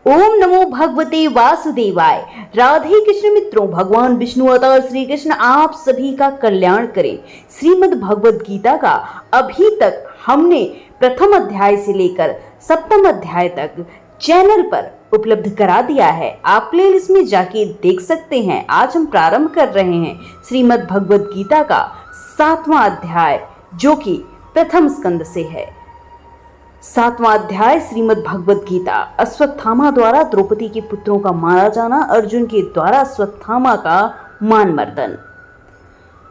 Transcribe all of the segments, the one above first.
ओम नमो भगवते वासुदेवाय। राधे कृष्ण मित्रों, भगवान विष्णु अवतार श्री कृष्ण आप सभी का कल्याण करें। श्रीमद् भगवद गीता का अभी तक हमने प्रथम अध्याय से लेकर सप्तम अध्याय तक चैनल पर उपलब्ध करा दिया है। आप प्लेलिस्ट में जाके देख सकते हैं। आज हम प्रारंभ कर रहे हैं श्रीमद् भगवद गीता का 7वां अध्याय, जो कि प्रथम स्कंद से है। 7वां अध्याय श्रीमद् भगवद गीता। अश्वत्थामा द्वारा द्रौपदी के पुत्रों का मारा जाना, अर्जुन के द्वारा अश्वत्थामा का मान मर्दन।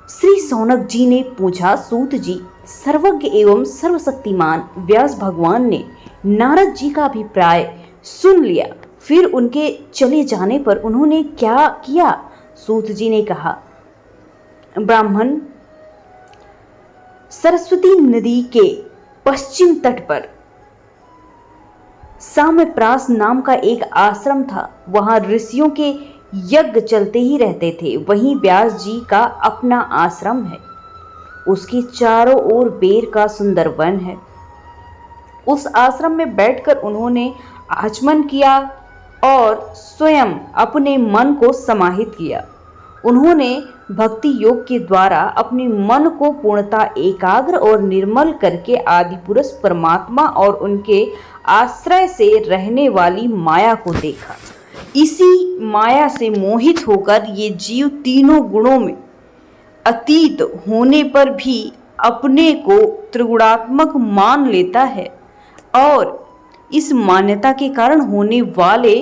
श्री सौनक जी ने पूछा, सूत जी, सर्वज्ञ एवं सर्वशक्तिमान व्यास भगवान ने नारद जी का अभिप्राय सुन लिया, फिर उनके चले जाने पर उन्होंने क्या किया? सूत जी ने कहा, ब्राह्मण सरस्वती नदी के पश्चिम तट पर साम्यप्रास नाम का एक आश्रम था। वहां ऋषियों के यज्ञ चलते ही रहते थे। वहीं व्यास जी का अपना आश्रम है। उसके चारों ओर बेर का सुंदर वन है। उस आश्रम में बैठकर उन्होंने आचमन किया और स्वयं अपने मन को समाहित किया। उन्होंने भक्ति योग के द्वारा अपने मन को पूर्णता एकाग्र और निर्मल करके आदि पुरुष परमात्मा और उनके आश्रय से रहने वाली माया को देखा। इसी माया से मोहित होकर ये जीव तीनों गुणों में अतीत होने पर भी अपने को त्रिगुणात्मक मान लेता है और इस मान्यता के कारण होने वाले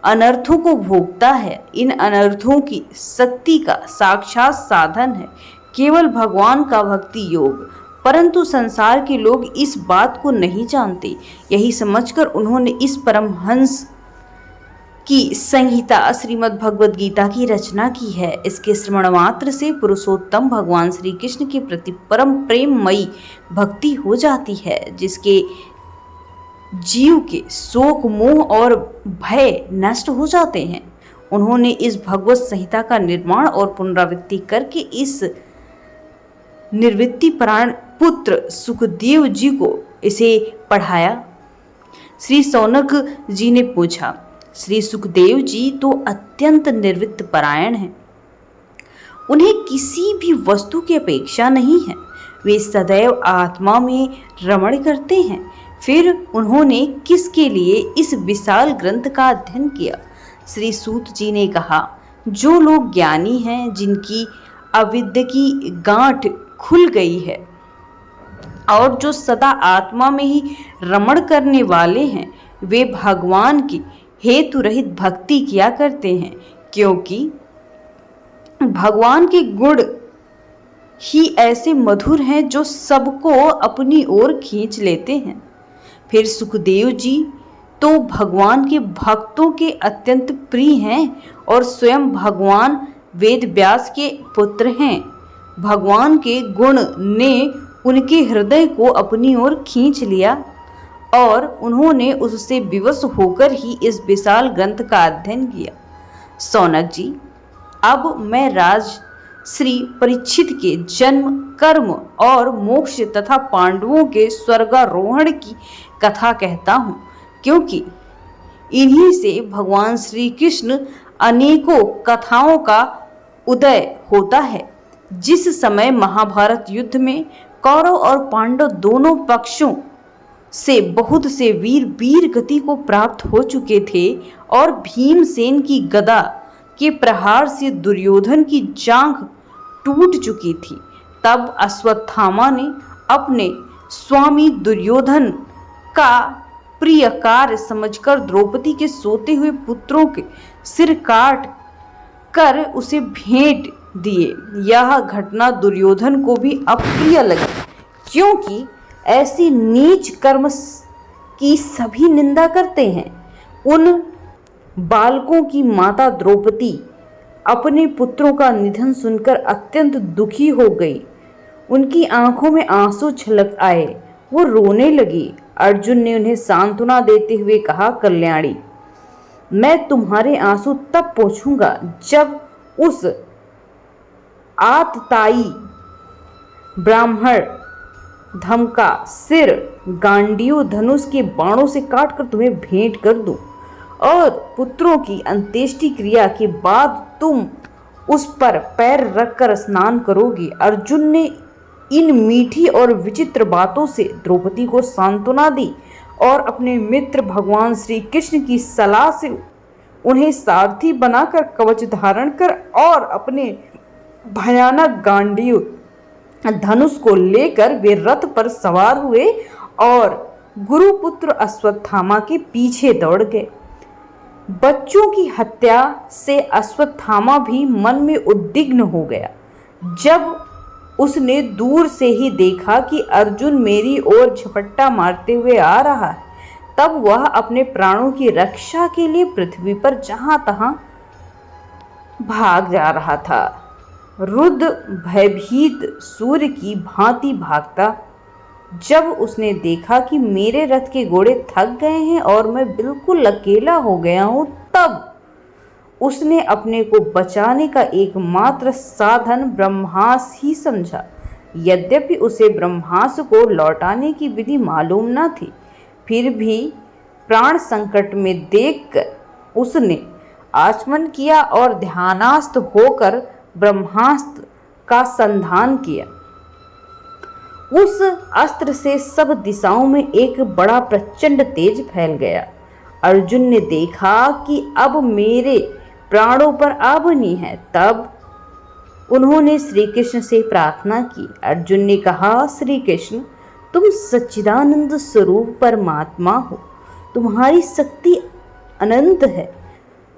अनर्थों को भोगता है। इन अनर्थों की शक्ति का साक्षात साधन है केवल भगवान का भक्ति योग, परंतु संसार के लोग इस बात को नहीं जानते। यही समझकर उन्होंने इस परमहंस की संहिता श्रीमद् भगवद गीता की रचना की है। इसके श्रवण मात्र से पुरुषोत्तम भगवान श्री कृष्ण के प्रति परम प्रेममयी भक्ति हो जाती है, जिसके जीव के शोक मोह और भय नष्ट हो जाते हैं। उन्होंने इस भगवत संहिता का निर्माण और पुनरावृत्ति करके इस निर्वृत्ति परायण पुत्र सुखदेव जी को इसे पढ़ाया। श्री सौनक जी ने पूछा, श्री सुखदेव जी तो अत्यंत निर्वृत्त परायण हैं। उन्हें किसी भी वस्तु की अपेक्षा नहीं है। वे सदैव आत्मा में रमण करते हैं। फिर उन्होंने किसके लिए इस विशाल ग्रंथ का अध्ययन किया? श्री सूत जी ने कहा, जो लोग ज्ञानी हैं, जिनकी अविद्या की गांठ खुल गई है और जो सदा आत्मा में ही रमण करने वाले हैं, वे भगवान की हेतु रहित भक्ति किया करते हैं, क्योंकि भगवान के गुण ही ऐसे मधुर हैं जो सबको अपनी ओर खींच लेते हैं। फिर सुखदेव जी तो भगवान के भक्तों के अत्यंत प्रिय हैं और स्वयं भगवान वेद व्यास के पुत्र हैं। भगवान के गुण ने उनके हृदय को अपनी ओर खींच लिया और उन्होंने उससे विवश होकर ही इस विशाल ग्रंथ का अध्ययन किया। सौनक जी, अब मैं राज श्री परीक्षित के जन्म, कर्म और मोक्ष तथा पांडवों के स्वर्गारोहण की कथा कहता हूँ, क्योंकि इन्हीं से भगवान श्री कृष्ण अनेकों कथाओं का उदय होता है। जिस समय महाभारत युद्ध में कौरव और पांडव दोनों पक्षों से बहुत से वीर गति को प्राप्त हो चुके थे और भीमसेन की गदा के प्रहार से दुर्योधन की जांघ टूट चुकी थी, तब अश्वत्थामा ने अपने स्वामी दुर्योधन का प्रिय कार्य समझकर द्रौपदी के सोते हुए पुत्रों के सिर काट कर उसे भेंट दिए। यह घटना दुर्योधन को भी अप्रिय लगी, क्योंकि ऐसी नीच कर्म की सभी निंदा करते हैं। उन बालकों की माता द्रौपदी अपने पुत्रों का निधन सुनकर अत्यंत दुखी हो गई। उनकी आंखों में आंसू छलक आए, वो रोने लगी। अर्जुन ने उन्हें सांत्वना देते हुए कहा, कल्याणी, मैं तुम्हारे आंसू तब पोंछूंगा जब उस आतताई ब्राह्मण धम का सिर गांडीव धनुष के बाणों से काटकर तुम्हें भेंट कर दूं और पुत्रों की अंत्येष्टि क्रिया के बाद तुम उस पर पैर रखकर स्नान करोगे। अर्जुन ने इन मीठी और विचित्र बातों से द्रौपदी को सांत्वना दी और अपने मित्र भगवान श्री कृष्ण की सलाह से उन्हें सारथी बनाकर कवच धारण कर और अपने भयानक गांडीव धनुष को लेकर वे रथ पर सवार हुए और गुरुपुत्र अश्वत्थामा के पीछे दौड़ गए। बच्चों की हत्या से अश्वत्थामा भी मन में उद्विग्न हो गया। जब उसने दूर से ही देखा कि अर्जुन मेरी ओर झपट्टा मारते हुए आ रहा है, तब वह अपने प्राणों की रक्षा के लिए पृथ्वी पर जहां तहां भाग जा रहा था। रुद्र भयभीत सूर्य की भांति भागता। जब उसने देखा कि मेरे रथ के घोड़े थक गए हैं और मैं बिल्कुल अकेला हो गया हूं, तब उसने अपने को बचाने का एकमात्र साधन ब्रह्मास्त्र ही समझा। यद्यपि उसे ब्रह्मास्त्र को लौटाने की विधि मालूम न थी, फिर भी प्राण संकट में देखकर उसने आचमन किया और ध्यानस्थ होकर ब्रह्मास्त्र का संधान किया। उस अस्त्र से सब दिशाओं में एक बड़ा प्रचंड तेज फैल गया। अर्जुन ने देखा कि अब मेरे प्राणों पर आबनी है। तब उन्होंने श्री कृष्ण से प्रार्थना की। अर्जुन ने कहा, श्री कृष्ण, तुम सच्चिदानंद स्वरूप परमात्मा हो, तुम्हारी शक्ति अनंत है।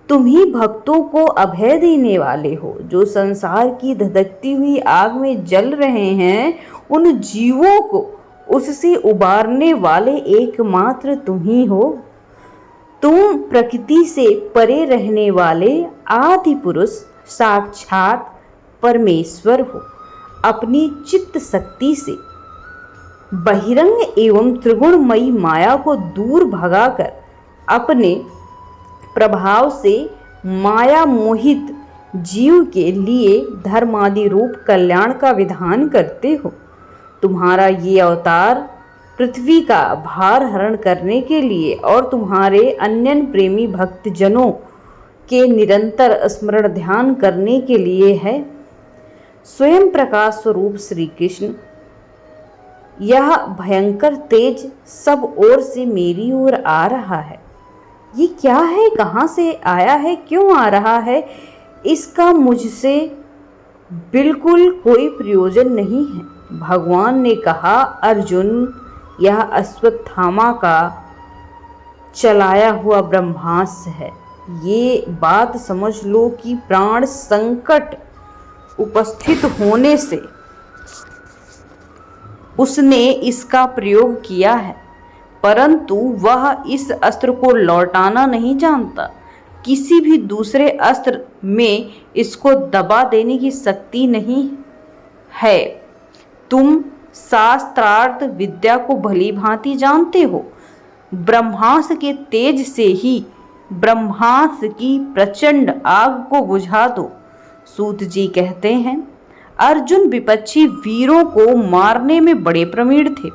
तुम ही भक्तों को अभय देने वाले हो। जो संसार की धधकती हुई आग में जल रहे हैं, उन जीवों को उससे उबारने वाले एकमात्र तुम ही हो। तुम प्रकृति से परे रहने वाले आदि पुरुष साक्षात परमेश्वर हो। अपनी चित्त शक्ति से बहिरंग एवं त्रिगुणमयी माया को दूर भगाकर अपने प्रभाव से माया मोहित जीव के लिए धर्मादि रूप कल्याण का विधान करते हो। तुम्हारा ये अवतार पृथ्वी का भार हरण करने के लिए और तुम्हारे अन्य प्रेमी भक्तजनों के निरंतर स्मरण ध्यान करने के लिए है। स्वयं प्रकाश स्वरूप श्री कृष्ण, यह भयंकर तेज सब ओर से मेरी ओर आ रहा है। ये क्या है? कहाँ से आया है? क्यों आ रहा है? इसका मुझसे बिल्कुल कोई प्रयोजन नहीं है। भगवान ने कहा, अर्जुन, यह अश्वत्थामा का चलाया हुआ ब्रह्मास्त्र है। ये बात समझ लो कि प्राण संकट उपस्थित होने से उसने इसका प्रयोग किया है, परंतु वह इस अस्त्र को लौटाना नहीं जानता। किसी भी दूसरे अस्त्र में इसको दबा देने की शक्ति नहीं है। तुम शास्त्रार्थ विद्या को भली भांति जानते हो। ब्रह्मास्त्र के तेज से ही ब्रह्मास्त्र की प्रचंड आग को बुझा दो। सूत जी कहते हैं, अर्जुन विपक्षी वीरों को मारने में बड़े प्रवीण थे।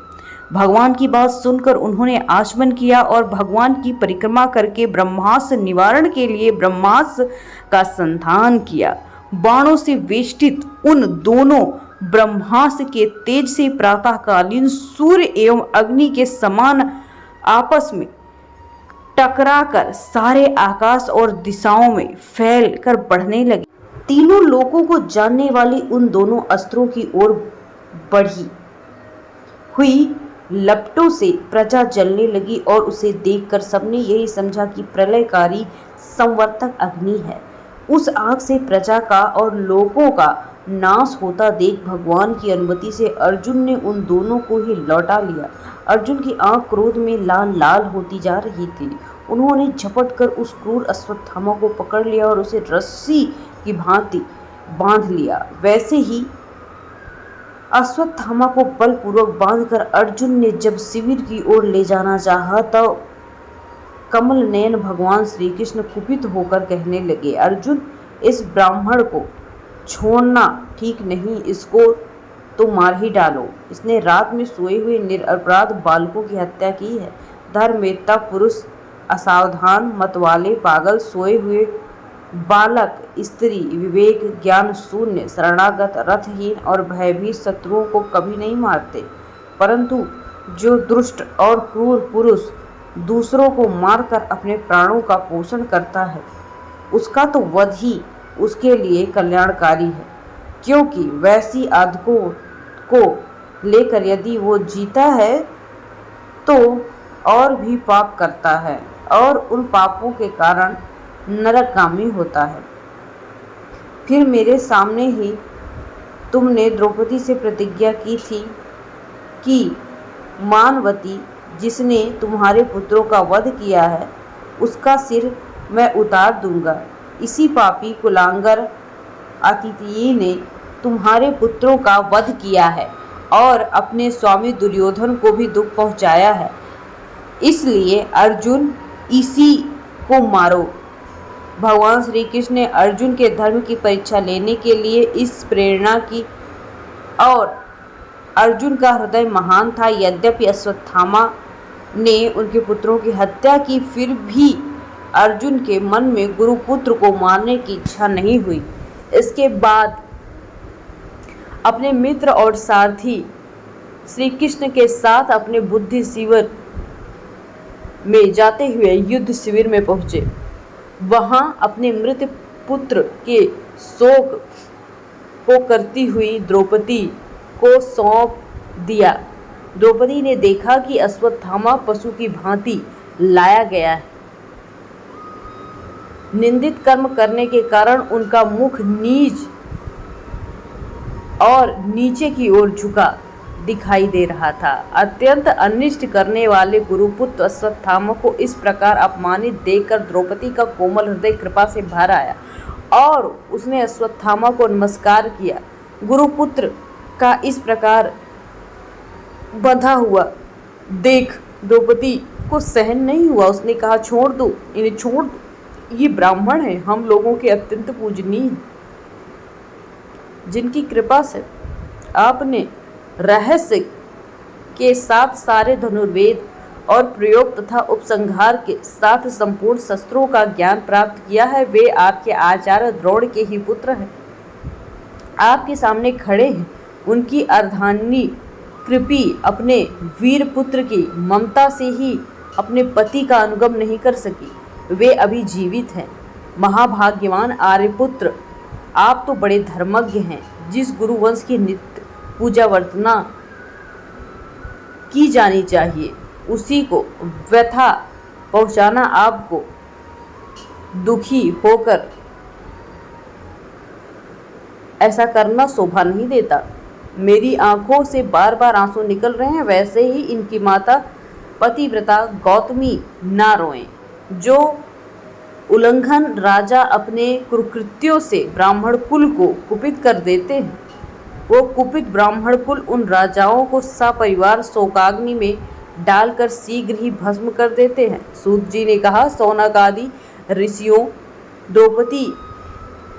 भगवान की बात सुनकर उन्होंने आचमन किया और भगवान की परिक्रमा करके ब्रह्मास्त्र निवारण के लिए ब्रह्मास्त्र का संधान किया। बाणों से वेष्टित उन दोनों ब्रह्मास्त्र के तेज से प्रातःकालीन सूर्य एवं अग्नि के समान आपस में टकराकर सारे आकाश और दिशाओं में फैल कर बढ़ने लगे। तीनों लोकों को जानने वाली उन दोनों अस्त्रों की ओर बढ़ी हुई लपटों से प्रजा जलने लगी और उसे देखकर सबने यही समझा कि प्रलयकारी संवर्तक अग्नि है। उस आग से प्रजा का और लोगों का नाश होता देख भगवान की अनुमति से अर्जुन ने उन दोनों को ही लौटा लिया। अर्जुन की आंख क्रोध में लाल लाल होती जा रही थी। उन्होंने झपट कर उस क्रूर अश्वत्थामा को पकड़ लिया और उसे रस्सी की भांति बांध लिया। वैसे ही अश्वत्थामा को बलपूर्वक बांधकर अर्जुन ने जब शिविर की ओर ले जाना चाहा, तो कमल नयन भगवान श्री कृष्ण कुपित होकर कहने लगे, अर्जुन, इस ब्राह्मण को छोड़ना ठीक नहीं, इसको तो मार ही डालो। इसने रात में सोए हुए निरपराध बालकों की हत्या की है। धर्मवेत्ता पुरुष असावधान, मतवाले, पागल, सोए हुए बालक, स्त्री, विवेक ज्ञान शून्य, शरणागत, रथहीन और भयभीत शत्रुओं को कभी नहीं मारते, परंतु जो दुष्ट और क्रूर पुरुष दूसरों को मारकर अपने प्राणों का पोषण करता है, उसका तो वध ही उसके लिए कल्याणकारी है, क्योंकि वैसी आदतों को लेकर यदि वो जीता है तो और भी पाप करता है और उन पापों के कारण नरकगामी होता है। फिर मेरे सामने ही तुमने द्रौपदी से प्रतिज्ञा की थी कि मानवती, जिसने तुम्हारे पुत्रों का वध किया है, उसका सिर मैं उतार दूंगा। इसी पापी कुलांगर अतिथि ने तुम्हारे पुत्रों का वध किया है और अपने स्वामी दुर्योधन को भी दुख पहुंचाया है, इसलिए अर्जुन इसी को मारो। भगवान श्री कृष्ण ने अर्जुन के धर्म की परीक्षा लेने के लिए इस प्रेरणा की, और अर्जुन का हृदय महान था। यद्यपि अश्वत्थामा ने उनके पुत्रों की हत्या की, फिर भी अर्जुन के मन में गुरुपुत्र को मारने की इच्छा नहीं हुई। इसके बाद अपने मित्र और सारथी श्री कृष्ण के साथ अपने बुद्धि शिविर में जाते हुए युद्ध शिविर में पहुंचे। वहां अपने मृत पुत्र के शोक को करती हुई द्रौपदी को सौंप दिया। द्रौपदी ने देखा कि अश्वत्थामा पशु की भांति लाया गया है। निंदित कर्म करने के कारण उनका मुख नीच और नीचे की ओर झुका दिखाई दे रहा था। अत्यंत अनिष्ट करने वाले गुरुपुत्र अश्वत्थामा को इस प्रकार अपमानित देखकर द्रौपदी का कोमल हृदय कृपा से भर आया और उसने अश्वत्थामा को नमस्कार किया। गुरुपुत्र का इस प्रकार बंधा हुआ देख द्रौपदी को सहन नहीं हुआ। उसने कहा, छोड़ दो, इन्हें छोड़ दो, ये ब्राह्मण है, हम लोगों के अत्यंत पूजनीय, जिनकी कृपा से आपने रहस्य के साथ सारे धनुर्वेद और प्रयोग तथा उपसंहार के साथ संपूर्ण शस्त्रों का ज्ञान प्राप्त किया है। वे आपके आचार्य द्रोण के ही पुत्र हैं, आपके सामने खड़े हैं। उनकी अर्धांगिनी कृपी अपने वीर पुत्र की ममता से ही अपने पति का अनुगम नहीं कर सकी। वे अभी जीवित हैं। महाभाग्यवान आर्यपुत्र, आप तो बड़े धर्मज्ञ हैं। जिस गुरुवंश की नित्य पूजा वर्तना की जानी चाहिए, उसी को व्यथा पहुंचाना आपको दुखी होकर ऐसा करना शोभा नहीं देता। मेरी आंखों से बार बार आंसू निकल रहे हैं, वैसे ही इनकी माता पतिव्रता गौतमी ना रोएं। जो उल्लंघन राजा अपने कुकृत्यों से ब्राह्मण कुल को कुपित कर देते हैं, वो कुपित ब्राह्मण कुल उन राजाओं को सपरिवार शोकाग्नि में डालकर शीघ्र ही भस्म कर देते हैं। सूत जी ने कहा, सौनक आदि ऋषियों द्रौपदी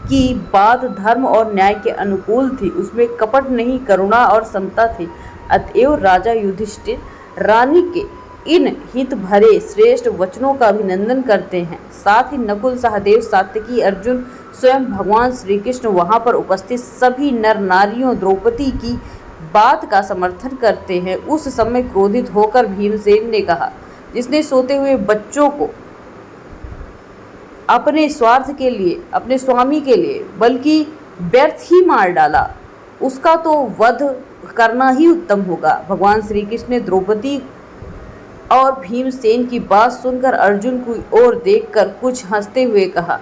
की बात धर्म और न्याय के अनुकूल थी, उसमें कपट नहीं, करुणा और समता थी। अतएव राजा युधिष्ठिर रानी के इन हित भरे श्रेष्ठ वचनों का अभिनंदन करते हैं। साथ ही नकुल, सहदेव, सात्यकी, अर्जुन, स्वयं भगवान श्री कृष्ण वहां पर उपस्थित सभी नर नारियों द्रौपदी की बात का समर्थन करते हैं। उस समय क्रोधित होकर भीमसेन ने कहा, जिसने सोते हुए बच्चों को अपने स्वार्थ के लिए, अपने स्वामी के लिए बल्कि व्यर्थ ही मार डाला, उसका तो वध करना ही उत्तम होगा। भगवान श्री कृष्ण ने द्रौपदी और भीमसेन की बात सुनकर अर्जुन की ओर देखकर कुछ हंसते हुए कहा।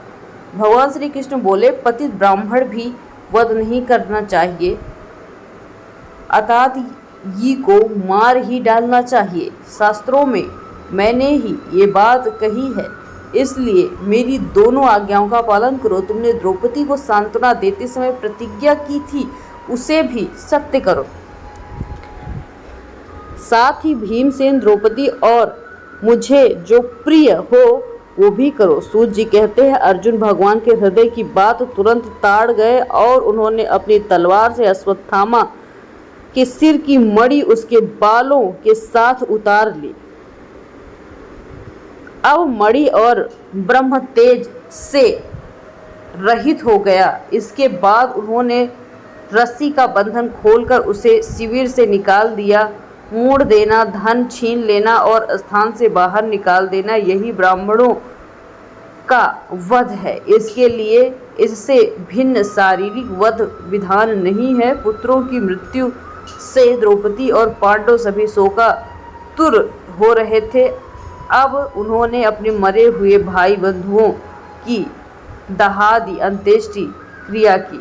भगवान श्री कृष्ण बोले, पतित ब्राह्मण भी वध नहीं करना चाहिए, अर्थात ये को मार ही डालना चाहिए। शास्त्रों में मैंने ही ये बात कही है, इसलिए मेरी दोनों आज्ञाओं का पालन करो। तुमने द्रौपदी को सांत्वना देते समय प्रतिज्ञा की थी, उसे भी सत्य करो। साथ ही भीमसेन, द्रौपदी और मुझे जो प्रिय हो वो भी करो। सूत जी कहते हैं, अर्जुन भगवान के हृदय की बात तुरंत ताड़ गए और उन्होंने अपनी तलवार से अश्वत्थामा के सिर की मणि उसके बालों के साथ उतार ली अब मणि और ब्रह्म तेज से रहित हो गया। इसके बाद उन्होंने रस्सी का बंधन खोलकर उसे शिविर से निकाल दिया। मोड़ देना, धन छीन लेना और स्थान से बाहर निकाल देना, यही ब्राह्मणों का वध है। इसके लिए इससे भिन्न शारीरिक वध विधान नहीं है। पुत्रों की मृत्यु से द्रौपदी और पांडव सभी शोकातुर हो रहे थे। अब उन्होंने अपने मरे हुए भाई बंधुओं की दहादी अंत्येष्टि क्रिया की।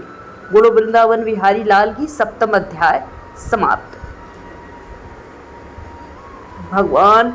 बोलो वृंदावन बिहारी लाल की। 7वां अध्याय समाप्त। भगवान